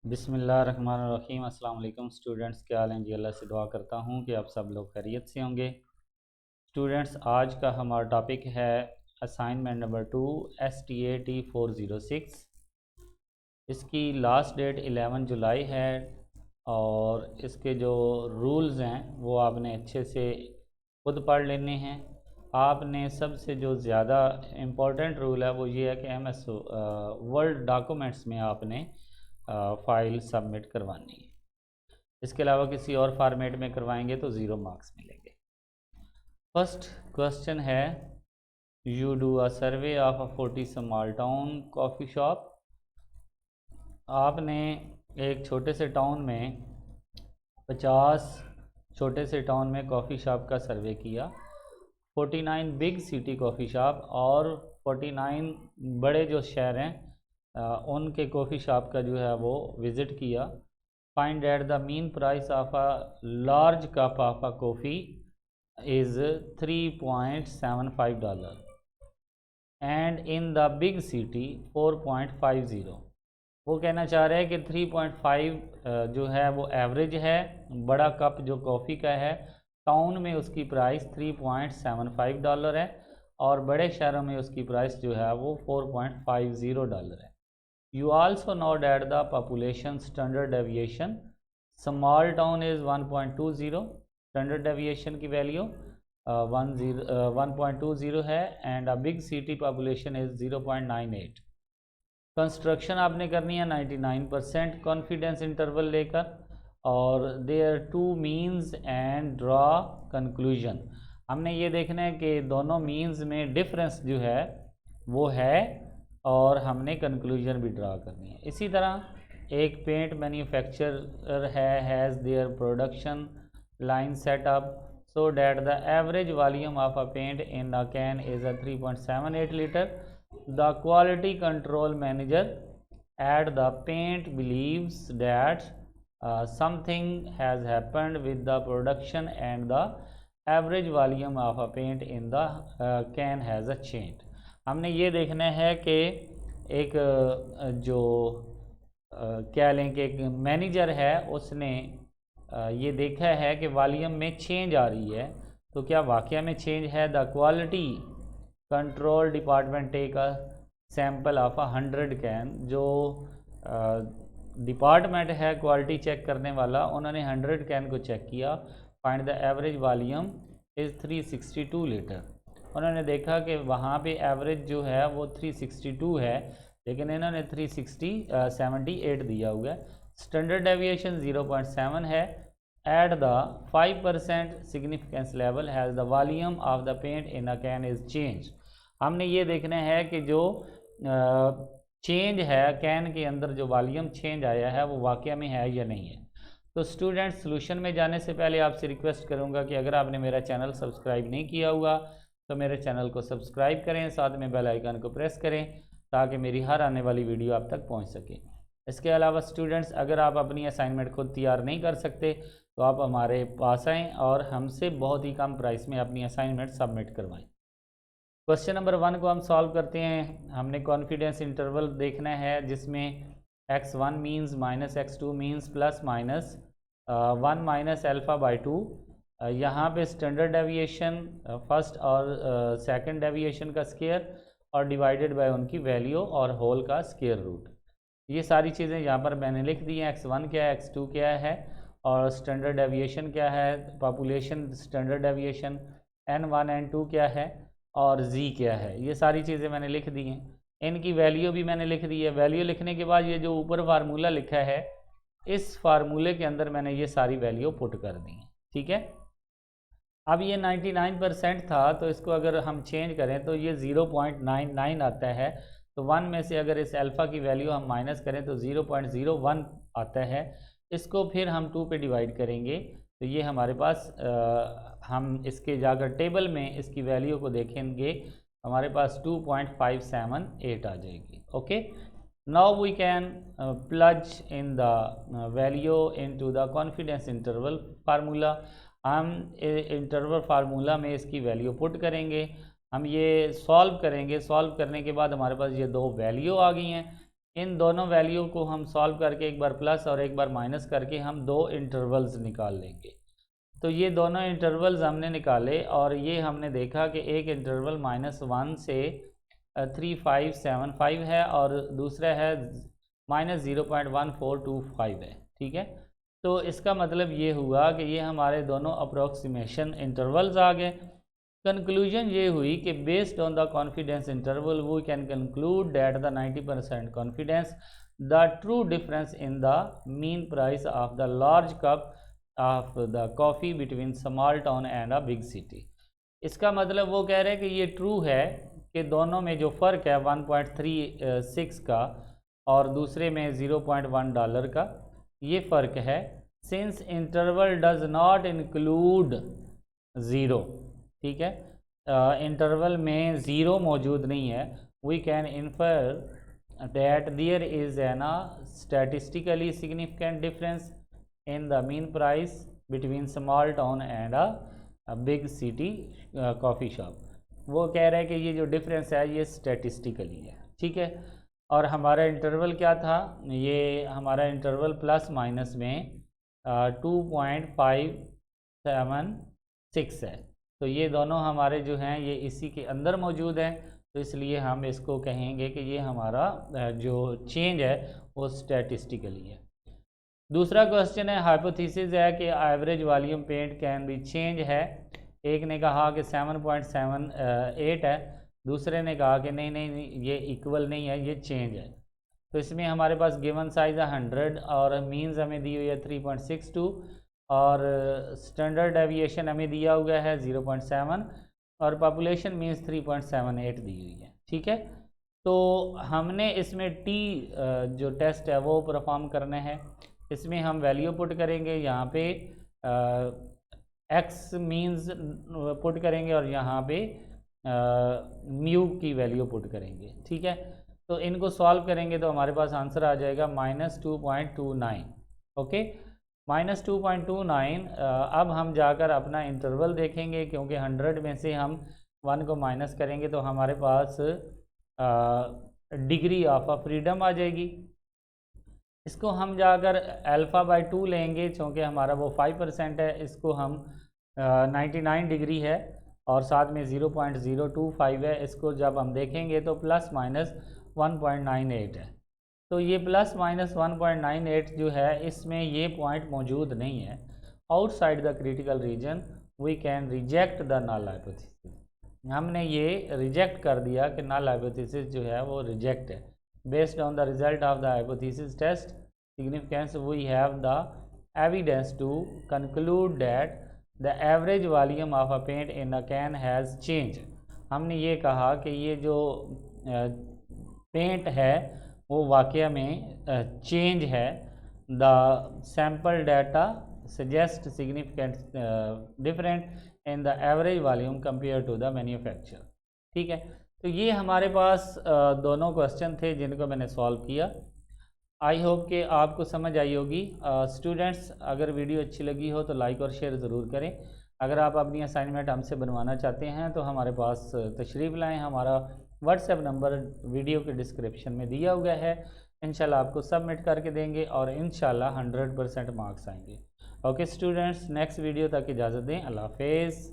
बिस्मिल्लाहिर्रहमानिर्रहीम। अस्सलाम वालेकुम स्टूडेंट्स, क्या हाल हैं जी। अल्लाह से दुआ करता हूँ कि आप सब लोग खैरियत से होंगे। स्टूडेंट्स, आज का हमारा टॉपिक है असाइनमेंट नंबर 2 STAT 406। इसकी लास्ट डेट 11 जुलाई है और इसके जो रूल्स हैं वो आपने अच्छे से खुद पढ़ लेने हैं। आपने सबसे जो ज़्यादा इम्पोर्टेंट रूल है वो ये है कि MS वर्ड डॉक्यूमेंट्स में आपने फ़ाइल सबमिट करवानी है। इसके अलावा किसी और फॉर्मेट में करवाएंगे तो ज़ीरो मार्क्स मिलेंगे। फर्स्ट क्वेश्चन है, you do a survey of a 40 small town coffee shop. आपने एक छोटे से टाउन में 50 छोटे से टाउन में कॉफ़ी शॉप का सर्वे किया। 49 बिग सिटी कॉफ़ी शॉप और 49 बड़े जो शहर हैं उनके कॉफ़ी शॉप का जो है वो विज़िट किया। Find at the mean price of a large cup of a coffee is $3.75 and in the big city 4.50। वो कहना चाह रहे हैं कि 3.5 जो है वो एवरेज है। बड़ा कप जो कॉफ़ी का है टाउन में उसकी प्राइस $3.75 है और बड़े शहरों में उसकी प्राइस जो है वो $4.50 है। You also know that the population standard deviation small town is 1.20, standard deviation की वैल्यू 1.20 है and a big city population is 0.98। Construction आपने करनी है 99% कॉन्फिडेंस इंटरवल लेकर और their two means and draw conclusion. हमने ये देखना है कि दोनों मीन्स में डिफरेंस जो है वो है और हमने कंक्लूजन भी ड्रा करनी है। इसी तरह एक paint manufacturer has their production line setup so that the average volume of a paint in a can is a 3.78 liter. The quality control manager at the paint believes that something has happened with the production and the average volume of a paint in the can has a changed. हमने ये देखना है कि एक जो क्या लें कि एक मैनेजर है उसने ये देखा है कि वॉल्यूम में चेंज आ रही है, तो क्या वाकया में चेंज है। The quality control department take a sample of 100 can. जो डिपार्टमेंट है क्वालिटी चेक करने वाला, उन्होंने 100 कैन को चेक किया। Find the average volume is 362 litre. उन्होंने देखा कि वहाँ पे एवरेज जो है वो 362 है लेकिन इन्होंने 378 दिया हुआ है। स्टैंडर्ड डेविएशन 0.7 है। At the 5% significance level has the volume of the paint in a can is change. हमने ये देखना है कि जो चेंज है कैन के अंदर जो वॉल्यूम चेंज आया है वो वाकया में है या नहीं है। तो स्टूडेंट, सोल्यूशन में जाने से पहले आपसे रिक्वेस्ट करूंगा कि अगर आपने मेरा चैनल सब्सक्राइब नहीं किया हुआ तो मेरे चैनल को सब्सक्राइब करें, साथ में बेल आइकन को प्रेस करें ताकि मेरी हर आने वाली वीडियो आप तक पहुंच सके। इसके अलावा स्टूडेंट्स, अगर आप अपनी असाइनमेंट खुद तैयार नहीं कर सकते तो आप हमारे पास आएँ और हमसे बहुत ही कम प्राइस में अपनी असाइनमेंट सबमिट करवाएँ। क्वेश्चन नंबर 1 को हम सॉल्व करते हैं। हमने कॉन्फिडेंस इंटरवल देखना है जिसमें x1 means minus x2 means plus minus 1 minus alpha by 2। यहाँ पे स्टैंडर्ड डेविएशन फर्स्ट और सेकंड डेविएशन का स्केयर और डिवाइडेड बाय उनकी वैल्यू और होल का स्केयर रूट। ये सारी चीज़ें यहाँ पर मैंने लिख दी हैं। x1 क्या है, x2 क्या है और स्टैंडर्ड डेविएशन क्या है, population standard deviation n1 n2 क्या है और z क्या है। ये सारी चीज़ें मैंने लिख दी हैं। इनकी वैल्यू भी मैंने लिख दी है। वैल्यू लिखने के बाद ये जो ऊपर फार्मूला लिखा है इस फार्मूले के अंदर मैंने ये सारी वैल्यू पुट कर दी है। ठीक है। अब ये 99% था तो इसको अगर हम चेंज करें तो ये 0.99 आता है। तो 1 में से अगर इस अल्फ़ा की वैल्यू हम माइनस करें तो 0.01 आता है। इसको फिर हम 2 पे डिवाइड करेंगे तो ये हमारे पास हम इसके जाकर टेबल में इसकी वैल्यू को देखेंगे, हमारे पास 2.578 आ जाएगी। Okay, now we can plug in the value into the confidence interval formula. हम इंटरवल फार्मूला में इसकी वैल्यू पुट करेंगे, हम ये सॉल्व करेंगे। सॉल्व करने के बाद हमारे पास ये दो वैल्यू आ गई हैं। इन दोनों वैल्यू को हम सॉल्व करके एक बार प्लस और एक बार माइनस करके हम दो इंटरवल्स निकाल लेंगे। तो ये दोनों इंटरवल्स हमने निकाले और ये हमने देखा कि एक इंटरवल -1 से 3575 है और दूसरा है -0.1425 है। ठीक है, तो इसका मतलब ये हुआ कि ये हमारे दोनों अप्रोक्सीमेशन इंटरवल्स आ गए। कंक्लूजन ये हुई कि based on the confidence interval we can conclude that the 90% confidence the true difference in the mean price of the large cup of the coffee between small town and a big city. इसका मतलब वो कह रहे हैं कि ये true है कि दोनों में जो फ़र्क है 1.36 का और दूसरे में $0.1 का, ये फ़र्क है। Since interval does not include zero, ठीक है, इंटरवल में ज़ीरो मौजूद नहीं है, we can infer that there is an statistically significant difference in the mean price between small town and a big city coffee shop. वो कह रहे हैं कि ये जो डिफरेंस है ये स्टैटिस्टिकली है। ठीक है, और हमारा इंटरवल क्या था, ये हमारा इंटरवल प्लस माइनस में 2.576 है। तो ये दोनों हमारे जो हैं ये इसी के अंदर मौजूद हैं, तो इसलिए हम इसको कहेंगे कि ये हमारा जो चेंज है वो स्टैटिस्टिकली है। दूसरा क्वेश्चन है, हाइपोथेसिस है कि average volume paint can be change है। एक ने कहा कि 7.78 है, दूसरे ने कहा कि नहीं ये इक्वल नहीं है, ये चेंज है। तो इसमें हमारे पास गिवन साइज़ है 100 और मीन्स हमें दी हुई है 3.62 और स्टैंडर्ड डेविएशन हमें दिया हुआ है 0.7 और पॉपुलेशन मीन्स 3.78 दी हुई है। ठीक है, तो हमने इसमें टी जो टेस्ट है वो परफॉर्म करने हैं। इसमें हम वैल्यू पुट करेंगे, यहाँ पे एक्स मीन्स पुट करेंगे और यहाँ पे म्यू की वैल्यू पुट करेंगे। ठीक है, तो इनको सॉल्व करेंगे तो हमारे पास आंसर आ जाएगा -2.29। ओके, -2.29। अब हम जाकर अपना इंटरवल देखेंगे, क्योंकि 100 में से हम 1 को माइनस करेंगे तो हमारे पास डिग्री ऑफ फ्रीडम आ जाएगी। इसको हम जाकर α/2 लेंगे, क्योंकि हमारा वो 5% है, इसको हम 99 डिग्री है और साथ में 0.025 है। इसको जब हम देखेंगे तो +-1.98 है। तो ये +-1.98 जो है इसमें ये पॉइंट मौजूद नहीं है। Outside the critical region we can reject the null hypothesis. हमने ये रिजेक्ट कर दिया कि नल हाइपोथेसिस जो है वो रिजेक्ट है। Based on the result of the hypothesis test significance, we have the evidence to conclude that the average volume of a paint in a can has changed। हमने ये कहा कि ये जो पेंट है वो वाकई में चेंज है। The sample data suggest significant difference in the average volume compared to the manufacturer। ठीक है, तो ये हमारे पास दोनों क्वेश्चन थे जिनको मैंने सॉल्व किया। आई होप कि आपको समझ आई होगी। स्टूडेंट्स, अगर वीडियो अच्छी लगी हो तो लाइक और शेयर ज़रूर करें। अगर आप अपनी असाइनमेंट हमसे बनवाना चाहते हैं तो हमारे पास तशरीफ़ लाएं। हमारा व्हाट्सएप नंबर वीडियो के डिस्क्रिप्शन में दिया हुआ है। इंशाल्लाह आपको सबमिट करके देंगे और इंशाल्लाह 100% मार्क्स आएंगे। ओके स्टूडेंट्स, नेक्स्ट वीडियो तक इजाज़त दें। अल्लाह हाफ़िज़।